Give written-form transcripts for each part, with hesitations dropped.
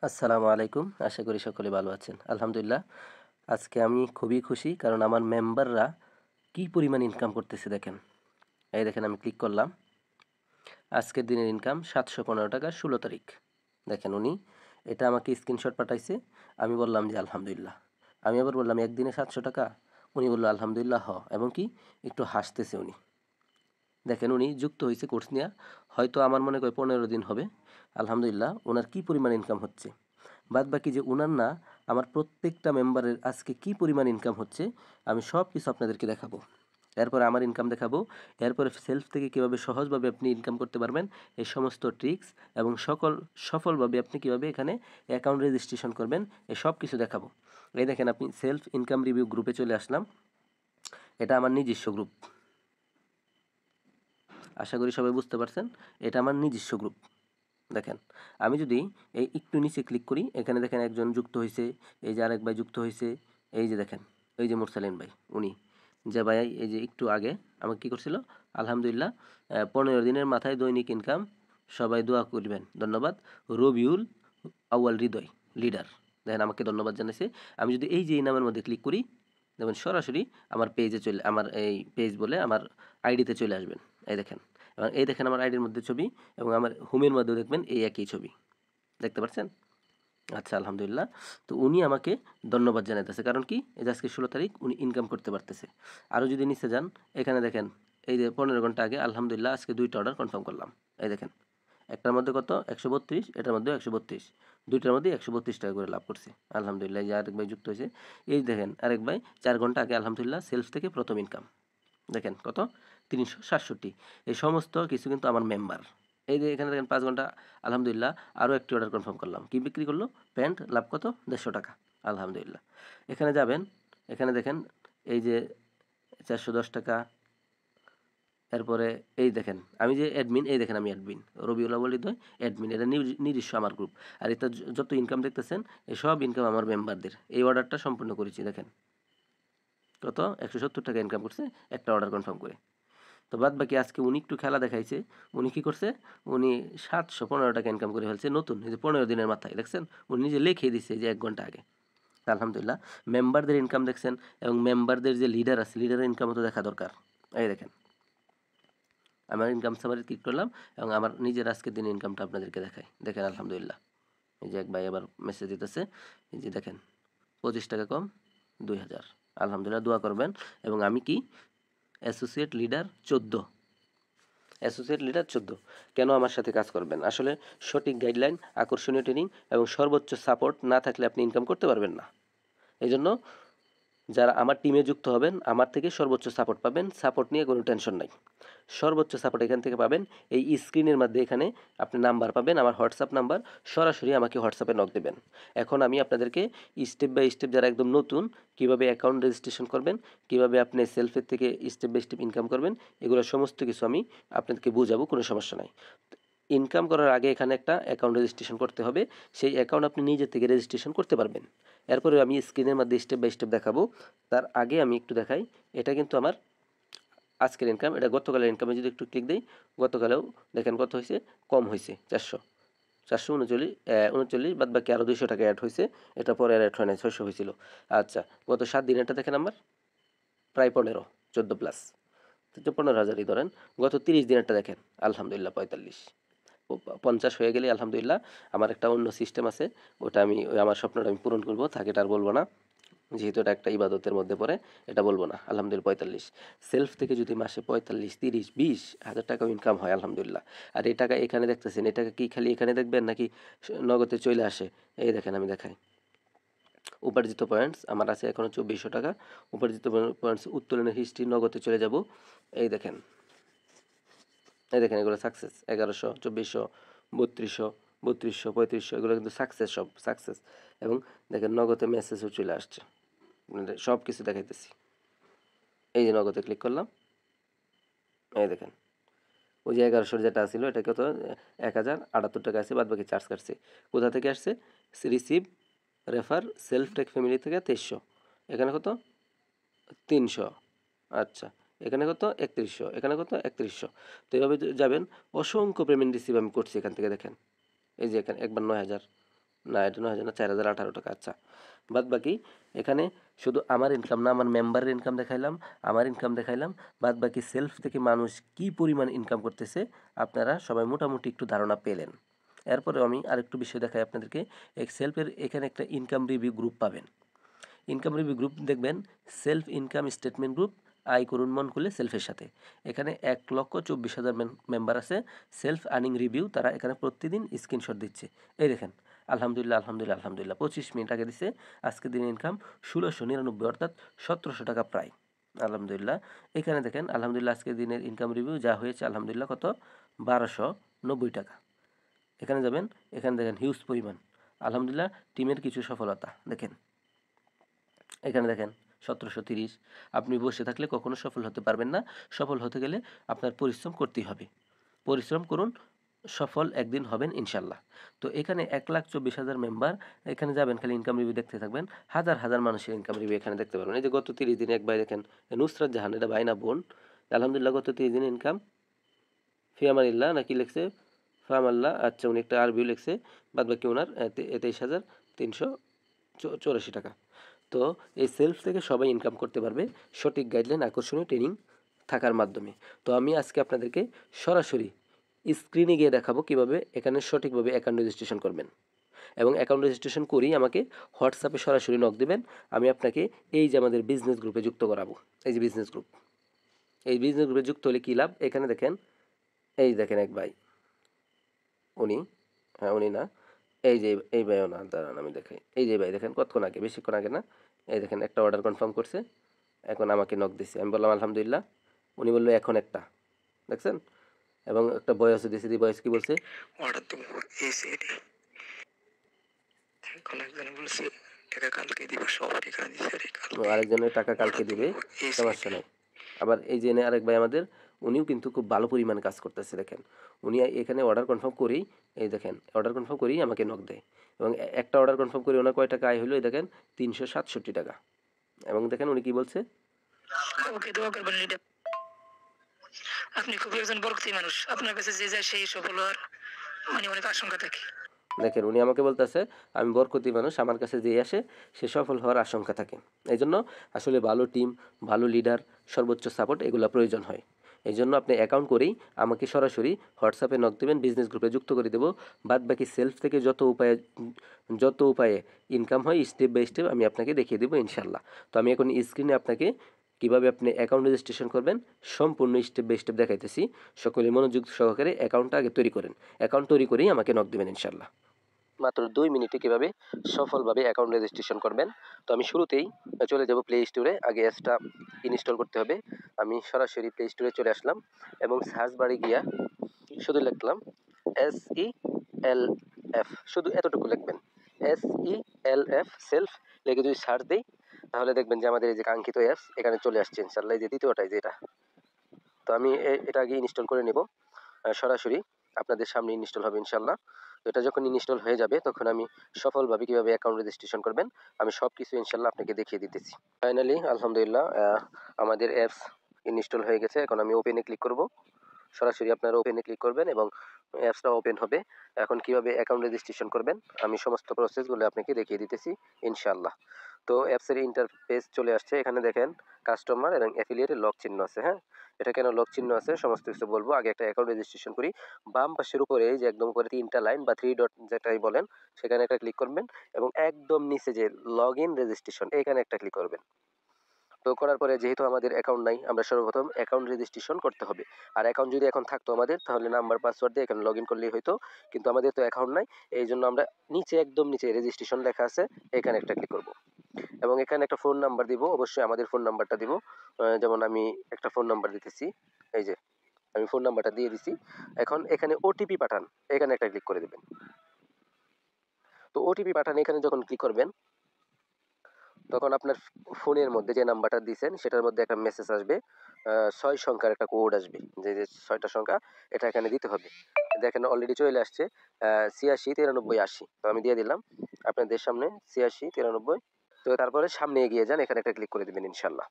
আসসালামু আলাইকুম। আশা করি সকলে ভালো আছেন। আলহামদুলিল্লাহ। আজকে আমি খুবই খুশি কারণ আমার মেম্বাররা কি পরিমাণ ইনকাম করতেছে দেখেন। এই দেখেন আমি ক্লিক করলাম। আজকের দিনের ইনকাম 715 টাকা 16 তারিখ। দেখেন উনি এটা আমাকে স্ক্রিনশট পাঠাইছে। আমি বললাম যে আলহামদুলিল্লাহ। আমি আবার বললাম একদিনে 700 টাকা। উনি বলল আলহামদুলিল্লাহ এবং কি একটু হাসতেছে উনি। দেখেন উনি যুক্ত হয়েছে কোর্স নিয়ে, হয়তো আমার মনে হয় 15 দিন হবে। আলহামদুলিল্লাহ ওনার কি পরিমাণ ইনকাম হচ্ছে, বাদ বাকি যে উনার না, আমার প্রত্যেকটা মেম্বারের আজকে কি পরিমাণ ইনকাম হচ্ছে আমি সব কিছু আপনাদেরকে দেখাবো। এরপরে আমার ইনকাম দেখাবো। এরপরে সেলফ থেকে কীভাবে সহজভাবে আপনি ইনকাম করতে পারবেন এই সমস্ত ট্রিক্স এবং সফলভাবে আপনি কীভাবে এখানে অ্যাকাউন্ট রেজিস্ট্রেশন করবেন এই সব কিছু দেখাবো। এই দেখেন আপনি সেলফ ইনকাম রিভিউ গ্রুপে চলে আসলাম। এটা আমার নিজস্ব গ্রুপ। আশা করি সবাই বুঝতে পারছেন, এটা আমার নিজস্ব গ্রুপ। দেখেন আমি যদি এই একটু নিচে ক্লিক করি, এখানে দেখেন একজন যুক্ত হয়েছে, এই যে আরেক ভাই যুক্ত হয়েছে, এই যে দেখেন এই যে মুরসালিন ভাই, উনি যে ভাই এই যে একটু আগে আমাকে কী করছিল, আলহামদুলিল্লাহ 15 দিনের মাথায় দৈনিক ইনকাম, সবাই দোয়া করবেন, ধন্যবাদ। রবিউল আউয়াল হৃদয় লিডার, দেখেন আমাকে ধন্যবাদ জানাইছে। আমি যদি এই যে এই নামের মধ্যে ক্লিক করি, দেখবেন সরাসরি আমার পেজে চলে, আমার এই পেজ বলে আমার আইডিতে চলে আসবেন। এই দেখেন, এবং এই দেখেন আমার আইডির মধ্যে ছবি, এবং আমার হোমের মধ্যেও দেখবেন এই একই ছবি, দেখতে পাচ্ছেন? আচ্ছা আলহামদুলিল্লাহ। তো উনি আমাকে ধন্যবাদ জানাইতেছে, কারণ কি এই যে আজকে 16 তারিখ উনি ইনকাম করতে পারতেছে। আরও যদি নিচে যান, এখানে দেখেন এই যে 15 ঘন্টা আগে আলহামদুলিল্লাহ আজকে 2টা অর্ডার কনফার্ম করলাম। এই দেখেন একটার মধ্যে কত 132, এটার মধ্যেও 132, দুইটার মধ্যে 132 টাকা করে লাভ করছি আলহামদুলিল্লাহ। এই যে আরেক ভাই যুক্ত হয়েছে, এই দেখেন আরেক ভাই 4 ঘন্টা আগে আলহামদুলিল্লাহ সেলস থেকে প্রথম ইনকাম, দেখেন কত 367। এই সমস্ত কিছু কিন্তু আমার মেম্বার। এই যে এখানে দেখেন 5 ঘন্টা আলহামদুলিল্লাহ আরও একটি অর্ডার কনফার্ম করলাম, কি বিক্রি করলো, প্যান্ট, লাভ কত 150 টাকা আলহামদুলিল্লাহ। এখানে যাবেন, এখানে দেখেন এই যে 410 টাকা। এরপরে এই দেখেন আমি যে অ্যাডমিন, এই দেখেন আমি অ্যাডমিন রবিউল আউয়াল হৃদয় অ্যাডমিন, এটা নিজস্ব আমার গ্রুপ। আর এটা যত ইনকাম দেখতেছেন এই সব ইনকাম আমার মেম্বারদের। এই অর্ডারটা সম্পূর্ণ করেছি, দেখেন কত 170 টাকা ইনকাম করছে একটা অর্ডার কনফার্ম করে। তো বাদ বাকি আজকে উনি একটু খেলা দেখাইছে। উনি কি করছে, উনি 715 টাকা ইনকাম করে ফেলছে নতুন, এই যে 15 দিনের মাথায়, দেখছেন উনি নিজে লিখে দিচ্ছে যে 1 ঘন্টা আগে। আলহামদুলিল্লাহ মেম্বারদের ইনকাম দেখছেন, এবং মেম্বারদের যে লিডার আছে লিডারের ইনকামও তো দেখা দরকার। এই দেখেন আমার ইনকাম সামারি ক্লিক করলাম, এবং আমার নিজের আজকের দিনের ইনকামটা আপনাদেরকে দেখাই। দেখেন আলহামদুলিল্লাহ এই যে এক ভাই আবার মেসেজ দিতেছে, এই যে দেখেন 25 টাকা কম 2000 আলহামদুলিল্লাহ। দোয়া করবেন। এবং আমি কি অ্যাসোসিয়েট লিডার 14, অ্যাসোসিয়েট লিডার 14। কেন আমার সাথে কাজ করবেন? আসলে সঠিক গাইডলাইন, আকর্ষণীয় ট্রেনিং এবং সর্বোচ্চ সাপোর্ট না থাকলে আপনি ইনকাম করতে পারবেন না। এই জন্য যারা আমার টিমে যুক্ত হবেন আমার থেকে সর্বোচ্চ সাপোর্ট পাবেন। সাপোর্ট নিয়ে কোনো টেনশন নাই, সর্বোচ্চ সাপোর্ট এখান থেকে পাবেন। এই স্ক্রিনের মধ্যে এখানে আপনি নাম্বার পাবেন, আমার হোয়াটসঅ্যাপ নাম্বার, সরাসরি আমাকে হোয়াটসঅ্যাপে নক দেবেন। এখন আমি আপনাদেরকে স্টেপ বাই স্টেপ, যারা একদম নতুন, কিভাবে অ্যাকাউন্ট রেজিস্ট্রেশন করবেন, কিভাবে আপনি সেলফের থেকে স্টেপ বাই স্টেপ ইনকাম করবেন, এগুলো সমস্ত কিছু আমি আপনাদেরকে বোঝাবো, কোনো সমস্যা নাই। ইনকাম করার আগে এখানে একটা অ্যাকাউন্ট রেজিস্ট্রেশন করতে হবে, সেই অ্যাকাউন্ট আপনি নিজে থেকে রেজিস্ট্রেশন করতে পারবেন। এরপরে আমি স্ক্রিনের মধ্যে স্টেপ বাই স্টেপ দেখাবো। তার আগে আমি একটু দেখাই, এটা কিন্তু আমার আজকের ইনকাম, এটা গতকালের ইনকামে যদি একটু ক্লিক দিই, গতকালেও দেখেন কত হয়েছে, কম হয়েছে 439, বাদ বাকি আরও 200 টাকা অ্যাড হয়েছে, এটা পরে অ্যাড হয় না, 600 হয়েছিল। আচ্ছা গত 7 দিনেরটা দেখেন আমার প্রায় 15, 14 প্লাস, 15,000ই ধরেন। গত 30 দিনেরটা দেখেন আলহামদুলিল্লাহ 45, 50 হয়ে গেলে আলহামদুলিল্লাহ আমার একটা অন্য সিস্টেম আছে, ওটা আমি আমার স্বপ্নটা আমি পূরণ করবো, থাকে এটা আর বলবো না, যেহেতু এটা একটা ইবাদতের মধ্যে পড়ে, এটা বলবো না। আলহামদুলিল্লাহ 45, সেলফ থেকে যদি মাসে 45, 30, 20 হাজার টাকা ইনকাম হয় আলহামদুলিল্লাহ। আর এই টাকা এখানে দেখতেছেন, এই টাকা কি খালি এখানে দেখবেন নাকি নগদে চলে আসে? এই দেখেন আমি দেখাই, উপার্জিত পয়েন্টস আমার আছে এখনও 2400 টাকা। উপার্জিত পয়েন্টস উত্তোলনের হিস্ট্রি, নগদে চলে যাব। এই দেখেন, এই দেখেন এগুলো সাকসেস, 1100, 2400, 3200, 3200, 3500, এগুলো কিন্তু সাকসেস, সব সাকসেস। এবং দেখেন নগদে মেসেজও চলে আসছে, সব কিছু দেখাইতেছি। এই যে নগদে ক্লিক করলাম, এই দেখেন ওই যে 1100 যেটা ছিল এটা কত, 1078 টাকা আছে, বাদ বাকি চার্জ কাটছে। কোথা থেকে আসছে? Receive, refer, self take family থেকে 2300, এখানে কত 300, আচ্ছা এখানে কত 3100, এখানে কত 3100। তো এইভাবে যাবেন, অসংখ্য পেমেন্ট রিসিভ আমি করছি এখান থেকে। দেখেন এই যে এখানে একবার 9000, না, এটা 9,000 না, 4,018 টাকা। আচ্ছা, বাদ বাকি এখানে শুধু আমার ইনকাম না, আমার মেম্বারের ইনকাম দেখাইলাম, আমার ইনকাম দেখাইলাম, বাদ বাকি সেলফ থেকে মানুষ কি পরিমাণ ইনকাম করতেছে আপনারা সবাই মোটামুটি একটু ধারণা পেলেন। এরপরে আমি আরেকটু বিষয় দেখাই আপনাদেরকে। সেলফের এখানে একটা ইনকাম রিভিউ গ্রুপ পাবেন। ইনকাম রিভিউ গ্রুপ দেখবেন সেলফ ইনকাম স্টেটমেন্ট গ্রুপ, আয় করুন মন করলে সেলফের সাথে। এখানে 1,24,000 মেম্বার আছে। সেলফ আর্নিং রিভিউ তারা এখানে প্রতিদিন স্ক্রিনশট দিচ্ছে। এই দেখেন, আলহামদুলিল্লাহ আলহামদুলিল্লাহ আলহামদুলিল্লাহ 25 মিনিট আগে দিছে। আজকের দিনের ইনকাম 1699, অর্থাৎ 1700 টাকা প্রায়। আলহামদুলিল্লাহ। এখানে দেখেন আলহামদুলিল্লাহ আজকের দিনের ইনকাম রিভিউ যা হয়েছে আলহামদুলিল্লাহ কত, 1290 টাকা। এখানে যাবেন, এখানে দেখেন হিউজ পরিমাণ। আলহামদুলিল্লাহ টিমের কিছু সফলতা দেখেন, এখানে দেখেন 1730। আপনি বসে থাকলে কখনো সফল হতে পারবেন না। সফল হতে গেলে আপনার পরিশ্রম করতেই হবে। পরিশ্রম করুন, সফল একদিন হবেন ইনশাল্লাহ। তো এখানে 1,24,000 মেম্বার। এখানে যাবেন, খালি ইনকাম রিভিউ দেখতে থাকবেন। হাজার হাজার মানুষের ইনকাম রিভিউ এখানে দেখতে পারবেন। এই যে গত 30 দিনে এক ভাই দেখেন, নুসরাত জাহান, এটা ভাই না বোন, আলহামদুলিল্লাহ গত 30 দিনে ইনকাম ফিয়ামানিল্লাহ নাকি লিখছে ফামাল্লাহ, আচ্ছা উনি একটা আরবিও লিখছে, বাদ বাকি ওনার 23,384 টাকা। তো এই সেলফ থেকে সবাই ইনকাম করতে পারবে সঠিক গাইডলাইন, আকর্ষণীয় ট্রেনিং থাকার মাধ্যমে। তো আমি আজকে আপনাদেরকে সরাসরি স্ক্রিনে গিয়ে দেখাবো কিভাবে এখানে সঠিকভাবে অ্যাকাউন্ট রেজিস্ট্রেশন করবেন। এবং অ্যাকাউন্ট রেজিস্ট্রেশন করেই আমাকে হোয়াটসঅ্যাপে সরাসরি নক দেবেন। আমি আপনাকে এই যে আমাদের বিজনেস গ্রুপে যুক্ত করাবো। এই যে বিজনেস গ্রুপ, এই বিজনেস গ্রুপে যুক্ত হলে কী লাভ, এখানে দেখেন, এই দেখেন এক ভাই, উনি, হ্যাঁ উনি না, এই যে এই ভাইও না, দাঁড়ান আমি দেখাই। এই যে ভাই দেখেন কতক্ষণ আগে, বেশিক্ষণ আগে না, এই দেখেন একটা অর্ডার কনফার্ম করছে, এখন আমাকে নক দিছে। আমি বললাম আলহামদুলিল্লাহ। উনি বললো এখন একটা, দেখছেন, এবং একটা বয়সও দিয়েছে। দিয়ে বয়স কি বলছে, অর্ডার দেবো এই সেটে। এখন একজন বলছে টাকা কালকে দিব, সব টাকা দিছে, আরেকজনের টাকা কালকে দিবে, সমস্যা নাই। আবার এই যে আরেক ভাই আমাদের, উনিও কিন্তু খুব ভালো পরিমাণে কাজ করতেছে দেখেন। উনি এখানে অর্ডার কনফার্ম করেই, এই দেখেন অর্ডার কনফার্ম করেই আমাকে নক দেয়। এবং একটা অর্ডার কনফার্ম করে ওনার কয় টাকা আয় হলো, এই দেখেন 367 টাকা। এবং দেখেন উনি কি বলছে, ওকে দোয়া করবেন লিডার, আপনি খুবই একজন বরকতি মানুষ, আপনার কাছে যে যায় সেই সফল হওয়ার মানে অনেক আশঙ্কা থাকে। দেখেন উনি আমাকে বলতেছে আমি বরকতি মানুষ, আমার কাছে যে আসে সে সফল হওয়ার আশঙ্কা থাকে। এই জন্য আসলে ভালো টিম, ভালো লিডার, সর্বোচ্চ সাপোর্ট এগুলো প্রয়োজন হয়। এই জন্য আপনি অ্যাকাউন্ট করেই আমাকে সরাসরি হোয়াটসঅ্যাপে নক দেবেন, বিজনেস গ্রুপে যুক্ত করে দেবো। বাদ বাকি সেলফ থেকে যত উপায়ে ইনকাম হয় স্টেপ বাই স্টেপ আমি আপনাকে দেখিয়ে দেবো ইনশাল্লাহ। তো আমি এখন স্ক্রিনে আপনাকে কীভাবে আপনি অ্যাকাউন্ট রেজিস্ট্রেশন করবেন সম্পূর্ণ স্টেপ বাই স্টেপ দেখাইতেছি। সকলে মনোযোগ সহকারে অ্যাকাউন্টটা আগে তৈরি করেন। অ্যাকাউন্ট তৈরি করেই আমাকে নক দেবেন ইনশাল্লাহ। মাত্র 2 মিনিটে কীভাবে সফলভাবে অ্যাকাউন্ট রেজিস্ট্রেশন করবেন। তো আমি শুরুতেই চলে যাব প্লে স্টোরে। আগে অ্যাপসটা ইনস্টল করতে হবে। আমি সরাসরি প্লে স্টোরে চলে আসলাম এবং সার্চ বারে গিয়া শুধু লিখলাম SELF, শুধু এতটুকু লিখবেন, SELF সেলফ লিখে যদি সার্চ দিই তাহলে দেখবেন যে আমাদের এই যে কাঙ্ক্ষিত অ্যাপস এখানে চলে আসছে ইনশাল্লাহ। এই যে দ্বিতীয়টাই যেটা, তো আমি এটা আগে ইনস্টল করে নেব। সরাসরি আপনাদের সামনে ইনস্টল হবে ইনশাল্লাহ। তো এটা যখন ইনস্টল হয়ে যাবে তখন আমি সফলভাবে কিভাবে অ্যাকাউন্ট রেজিস্ট্রেশন করবেন আমি সব কিছু ইনশাল্লাহ আপনাকে দেখিয়ে দিতেছি। ফাইনালি আলহামদুলিল্লাহ আমাদের অ্যাপস ইনস্টল হয়ে গেছে। এখন আমি ওপেনে ক্লিক করব। সরাসরি আপনারা ওপেনে ক্লিক করবেন এবং অ্যাপসটা ওপেন হবে। এখন কিভাবে অ্যাকাউন্ট রেজিস্ট্রেশন করবেন আমি সমস্ত প্রসেসগুলো আপনাকে দেখিয়ে দিতেছি ইনশাআল্লাহ। তো অ্যাপসের ইন্টারফেস চলে আসছে। এখানে দেখেন কাস্টমার এবং অ্যাফিলিয়েটের লক চিহ্ন আছে। হ্যাঁ, এটা কেন লক চিহ্ন আছে সমস্ত কিছু বলবো। আগে একটা অ্যাকাউন্ট রেজিস্ট্রেশন করি। বাম পাশের উপরে যে একদম উপরে 3টা লাইন বা 3 ডট যেটাই বলেন সেখানে একটা ক্লিক করবেন এবং একদম নিচে যে লগ ইন রেজিস্ট্রেশন এখানে একটা ক্লিক করবেন। তো করার পরে যেহেতু আমাদের অ্যাকাউন্ট নাই আমরা সর্বপ্রথম অ্যাকাউন্ট রেজিস্ট্রেশন করতে হবে। আর অ্যাকাউন্ট যদি এখন থাকতো আমাদের তাহলে নাম্বার পাসওয়ার্ড দিয়ে এখানে লগ ইন করলেই হয়তো, কিন্তু আমাদের তো অ্যাকাউন্ট নাই। এই জন্য আমরা নিচে একদম নিচে রেজিস্ট্রেশন লেখা আছে এখানে একটা ক্লিক করব এবং এখানে একটা ফোন নাম্বার দিব। অবশ্যই আমাদের ফোন নাম্বারটা দিব। যেমন আমি একটা ফোন নাম্বার দিতেছি, এই যে আমি ফোন নাম্বারটা দিয়ে দিছি। এখন এখানে ওটিপি পাঠান, এখানে একটা ক্লিক করে দেবেন। তো ওটিপি পাঠান এখানে যখন ক্লিক করবেন তখন আপনার ফোনের মধ্যে যে নাম্বারটা দিয়েছেন সেটার মধ্যে একটা মেসেজ আসবে, 6 সংখ্যার একটা কোড আসবে, যে 6টা সংখ্যা এটা এখানে দিতে হবে। দেখেন অলরেডি চলে আসছে 86 93 80। তো আমি দিয়ে দিলাম আপনাদের সামনে 86 93। তো তারপরে সামনে এগিয়ে যান, এখানে একটা ক্লিক করে দিবেন ইনশাল্লাহ।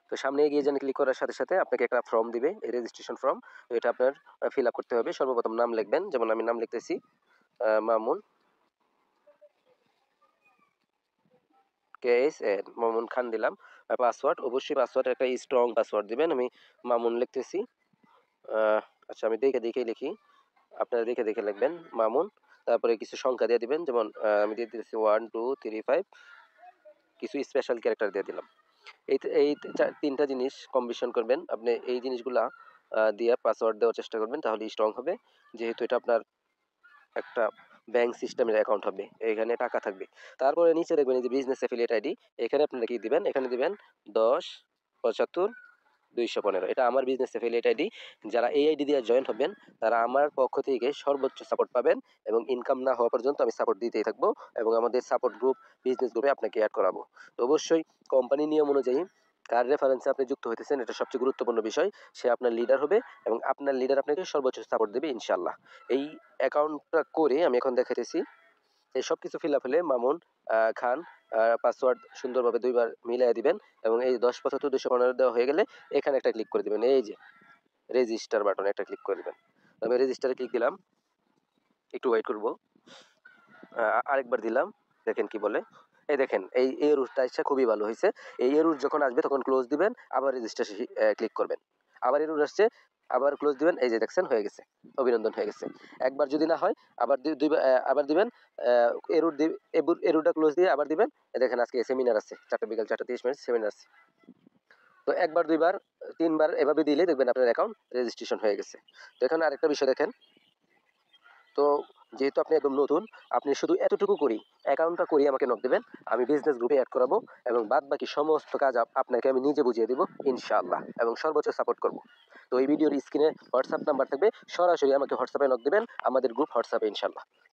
তো সামনে এগিয়ে যান, ক্লিক করার সাথে সাথে আপনাকে একটা ফর্ম দিবে, রেজিস্ট্রেশন ফর্ম। তো এটা আপনার ফিল আপ করতে হবে। সর্বপ্রথম নাম লিখবেন, যেমন আমি নাম লিখতেছি মামুন। KSN মামুন খান দিলাম। পাসওয়ার্ড অবশ্যই পাসওয়ার্ড একটা স্ট্রং পাসওয়ার্ড দিবেন। আমি মামুন লিখতেছি। আচ্ছা আমি দেখে লিখি। আপনারা দেখে লিখবেন মামুন। তারপরে কিছু সংখ্যা দিয়ে দিবেন। যেমন আমি দিয়ে দিতেছি 1 2 3 5 কিছু স্পেশাল ক্যারেক্টার দিয়ে দিলাম। এই ৩টা জিনিস কম্বিনেশন করবেন। আপনি এই জিনিসগুলা দিয়ে পাসওয়ার্ড দেওয়ার চেষ্টা করবেন, তাহলে স্ট্রং হবে। যেহেতু এটা আপনার একটা ব্যাংক সিস্টেমের অ্যাকাউন্ট হবে, এখানে টাকা থাকবে। তারপরে নিচে দেখবেন এই যে বিজনেস অ্যাফিলিয়েট আইডি, এখানে আপনারা কি দিবেন? এখানে দিবেন ১০ ৭৫ ২১৫। এটা আমার বিজনেস অ্যাফিলিয়েট আইডি। যারা এই আইডি দিয়ে জয়েন হবেন তারা আমার পক্ষ থেকে সর্বোচ্চ সাপোর্ট পাবেন এবং ইনকাম না হওয়া পর্যন্ত আমি সাপোর্ট দিতেই থাকবো এবং আমাদের সাপোর্ট গ্রুপ বিজনেস গ্রুপে আপনাকে অ্যাড করাবো। তো অবশ্যই কোম্পানি নিয়ম অনুযায়ী কার রেফারেন্সে আপনি যুক্ত হইতেছেন এটা সবচেয়ে গুরুত্বপূর্ণ বিষয়। সে আপনার লিডার হবে এবং আপনার লিডার আপনাকে সর্বোচ্চ সাপোর্ট দেবে ইনশাআল্লাহ। এই অ্যাকাউন্টটা করে আমি এখন দেখাইতেছি। এই সবকিছু ফিল আপ হলে মামুন খান পাসওয়ার্ড সুন্দরভাবে ২ বার মিলাইয়া দিবেন এবং এই ১০ ৭৫ ২১৫ দেওয়া হয়ে গেলে এখানে একটা ক্লিক করে দিবেন। এই যে রেজিস্টার বাটনে একটা ক্লিক করে দিবেন। আমি রেজিস্টারে ক্লিক দিলাম। একটু ওয়েট করব। আরেকবার দিলাম। দেখেন কি বলে। এই দেখেন এই রুটটা আসছে, খুবই ভালো হয়েছে। এই রুট যখন আসবে তখন ক্লোজ দিবেন, আবার রেজিস্ট্রেশন ক্লিক করবেন। আবার এই রুট আসছে, আবার ক্লোজ দিবেন। এই যে দেখছেন হয়ে গেছে। অভিনন্দন হয়ে গেছে। একবার যদি না হয় আবার দুইবার আবার দিবেন। এই রুট এই রুটটা ক্লোজ দিয়ে আবার দিবেন। দেখেন আজকে সেমিনার আছে। বিকাল ৪টা ৩০ সেমিনার আছে। তো একবার দুইবার তিনবার এভাবে দিলে দেখবেন আপনার অ্যাকাউন্ট রেজিস্ট্রেশন হয়ে গেছে। তো এখানে আরেকটা বিষয় দেখেন। তো যেহেতু আপনি একদম নতুন, আপনি শুধু এতটুকু করি অ্যাকাউন্টটা করিয়ে আমাকে নক দেবেন। আমি বিজনেস গ্রুপে অ্যাড করাবো এবং বাদ বাকি সমস্ত কাজ আপনাকে আমি নিজে বুঝিয়ে দিব ইনশাআল্লাহ এবং সর্বোচ্চ সাপোর্ট করব। তো এই ভিডিওর স্ক্রিনে হোয়াটসঅ্যাপ নাম্বার থাকবে, সরাসরি আমাকে হোয়াটসঅ্যাপে নক দেবেন। আমাদের গ্রুপ হোয়াটসঅ্যাপে ইনশাআল্লাহ।